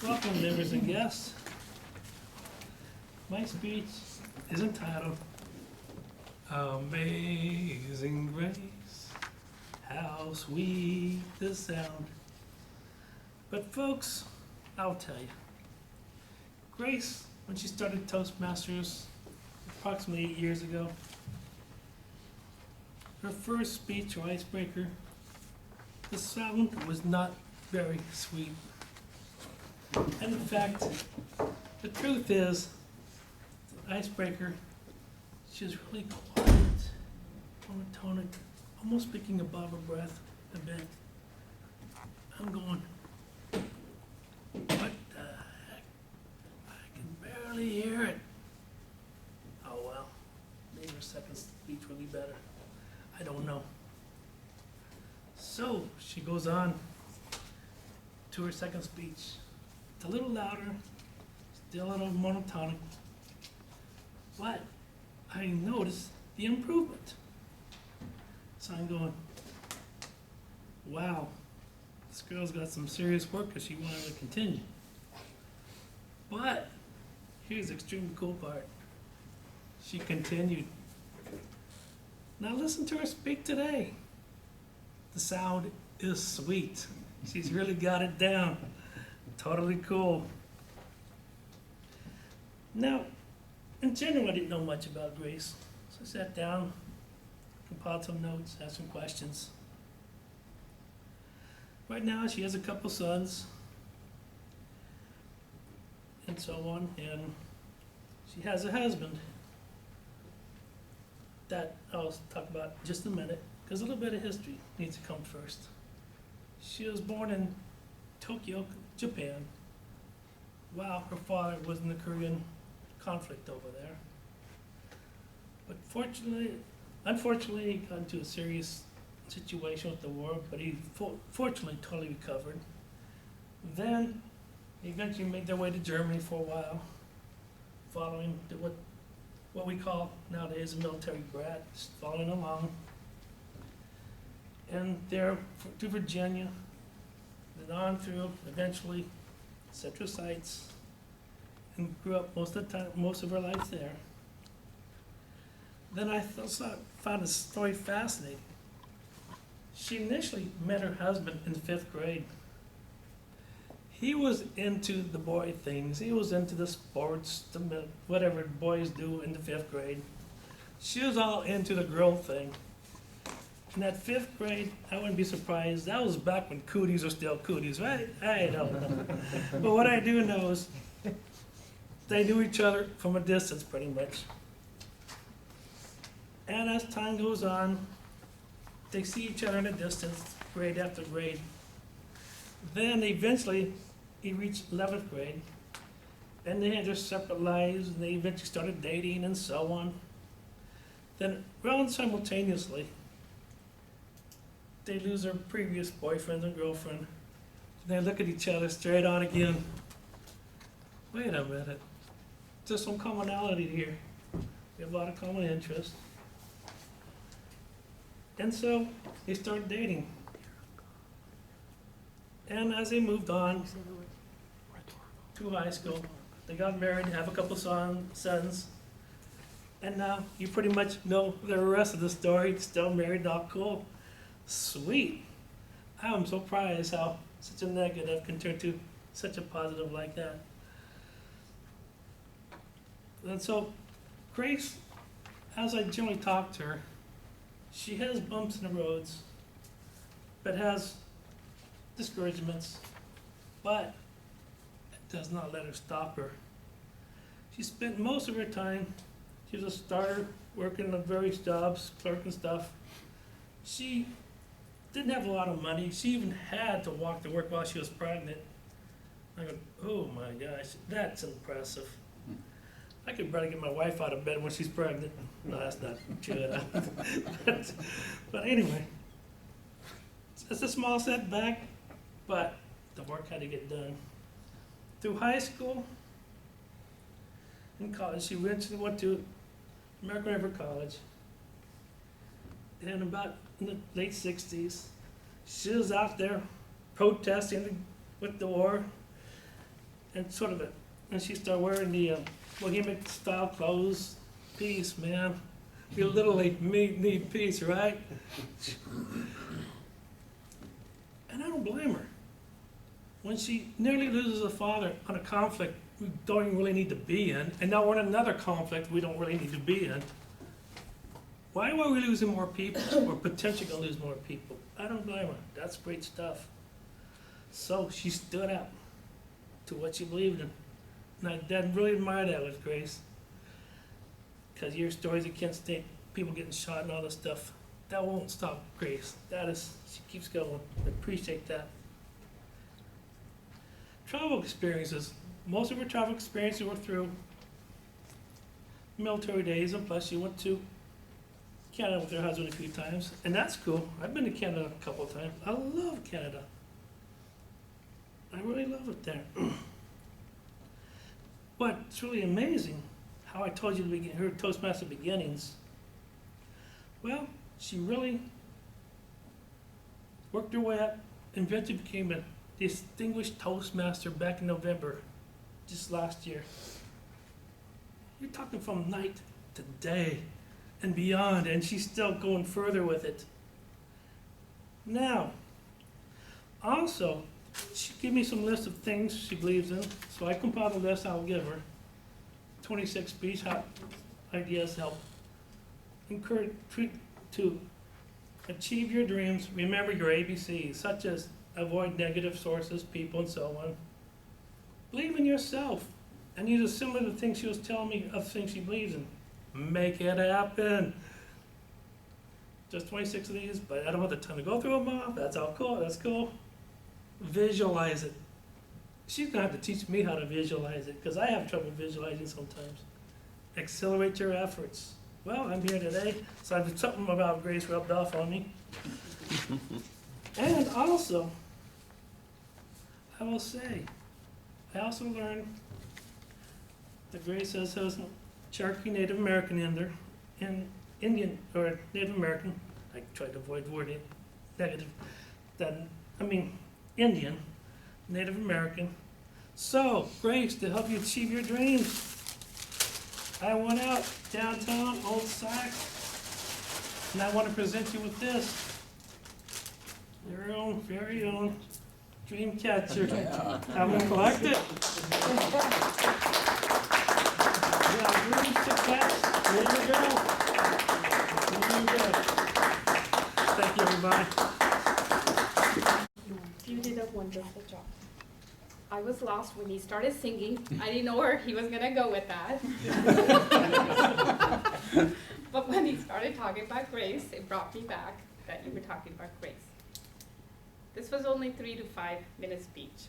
Welcome, members and guests. My speech is entitled Amazing Grace, how sweet the sound. But folks, I'll tell you, Grace, when she started Toastmasters approximately 8 years ago, her first speech or icebreaker, the sound was not very sweet. And in fact, the truth is, the icebreaker, she's really quiet, monotonic, almost speaking above her breath a bit. I'm going, what the heck? I can barely hear it. Oh well, maybe her second speech will be better. I don't know. So she goes on to her second speech. It's a little louder, still a little monotonic, but I noticed the improvement. So I'm going, wow, this girl's got some serious work if she wanted to continue. But here's the extremely cool part. She continued. Now listen to her speak today. The sound is sweet. She's really got it down. Totally cool. Now, in general, I didn't know much about Grace. So I sat down, compiled some notes, asked some questions. Right now, she has a couple sons, and so on, and she has a husband that I'll talk about in just a minute, because a little bit of history needs to come first. She was born in Tokyo, Japan, while her father was in the Korean conflict over there. But unfortunately, he got into a serious situation with the war, but he fortunately totally recovered. Then, he eventually made their way to Germany for a while, following what we call nowadays a military brat, just following along. And there to Virginia, then on through, eventually, Central Sites, and grew up most of her life there. Then I found the story fascinating. She initially met her husband in 5th grade. He was into the boy things. He was into the sports, whatever boys do in the 5th grade. She was all into the girl thing. In that 5th grade, I wouldn't be surprised. That was back when cooties were still cooties, right? I don't know. But what I do know is they knew each other from a distance, pretty much. And as time goes on, they see each other in a distance, grade after grade. Then eventually, he reached 11th grade, and they had their separate lives, and they eventually started dating and so on. Then, around simultaneously, they lose their previous boyfriend and girlfriend. And they look at each other straight on again. Wait a minute. There's some commonality here. We have a lot of common interests. And so they started dating. And as they moved on to high school, they got married, have a couple sons. And now you pretty much know the rest of the story. Still married, all cool. Sweet. I'm surprised how such a negative can turn to such a positive like that. And so, Grace, as I generally talk to her, she has bumps in the roads, but has discouragements, but it does not let her stop her. She spent most of her time, she was a starter, working on various jobs, clerk and stuff. She didn't have a lot of money. She even had to walk to work while she was pregnant. I go, oh my gosh, that's impressive. I could barely get my wife out of bed when she's pregnant. No, that's not true. But anyway, it's a small setback, but the work had to get done. Through high school and college, she eventually went to American River College. And about in the late 60s, she was out there protesting with the war. and sort of and she started wearing the bohemian style clothes. Peace, man. We literally need peace, right? And I don't blame her. When she nearly loses a father on a conflict we don't even really need to be in, and now we're in another conflict we don't really need to be in, why are we losing more people, or potentially gonna lose more people? I don't blame her. That's great stuff. So she stood up to what she believed in. And I really admire that with Grace. Because your stories against state, people getting shot and all this stuff, that won't stop Grace. She keeps going. I appreciate that. Travel experiences. Most of her travel experiences were through military days, and plus she went to Canada with her husband a few times, and that's cool. I've been to Canada a couple of times. I love Canada. I really love it there. But it's really amazing how I told you to begin her Toastmaster beginnings. Well, she really worked her way up and eventually became a distinguished Toastmaster back in November, just last year. You're talking from night to day and beyond, and she's still going further with it. Now, also, she gave me some list of things she believes in, so I compiled a list I'll give her. 26 speech ideas help encourage to achieve your dreams. Remember your ABCs, such as avoid negative sources, people, and so on. Believe in yourself, and these are similar to the things she was telling me of things she believes in. Make it happen. Just 26 of these, but I don't have the time to go through them all. That's all cool. That's cool. Visualize it. She's gonna have to teach me how to visualize it because I have trouble visualizing sometimes. Accelerate your efforts. Well, I'm here today, so I've something about Grace rubbed off on me. And also, I will say, I also learned that Grace has Cherokee Native American in there, and Indian, or Native American, I tried to avoid the word negative, Indian, Native American. So, Grace, to help you achieve your dreams, I went out downtown, Old Sac, and I want to present you with this. Your own, very own dream catcher. Yeah. I'm going to collect it. Yeah, dreams to catch. There you go. There you go. Thank you, everybody. You did a wonderful job. I was lost when he started singing. I didn't know where he was gonna go with that. But when he started talking about grace, it brought me back that you were talking about grace. This was only 3 to 5 minute speech.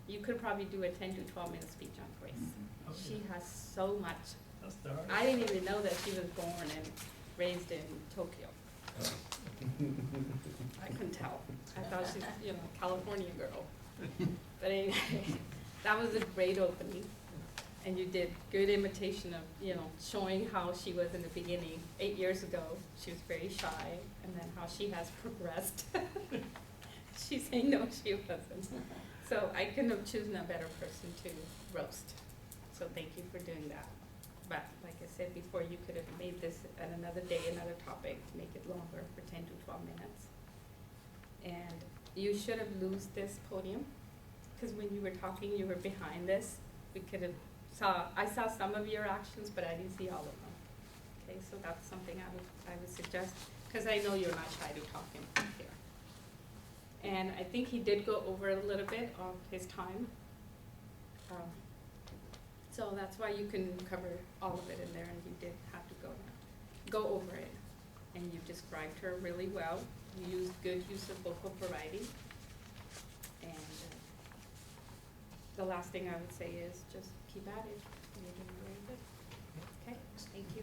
You could probably do a 10 to 12 minute speech on grace. Okay. She has so much. That's the hardest. I didn't even know that she was born and raised in Tokyo. I couldn't tell. I thought she's, California girl. But anyway, that was a great opening. And you did good imitation of, showing how she was in the beginning. 8 years ago, she was very shy, and then how she has progressed. She's saying no, she wasn't. So I couldn't have chosen a better person to roast. So thank you for doing that. But like I said before, you could have made this at another day, another topic, make it longer for 10 to 12 minutes. And you should have loosed this podium, because when you were talking, you were behind this. We could have I saw some of your actions, but I didn't see all of them. Okay, so that's something I would suggest, because I know you're not shy to talk in here. And I think he did go over a little bit of his time. So that's why you can cover all of it in there, and you did have to go over it. And you described her really well. You used good use of vocal variety. And the last thing I would say is just keep at it. You're doing very good. Okay, thank you.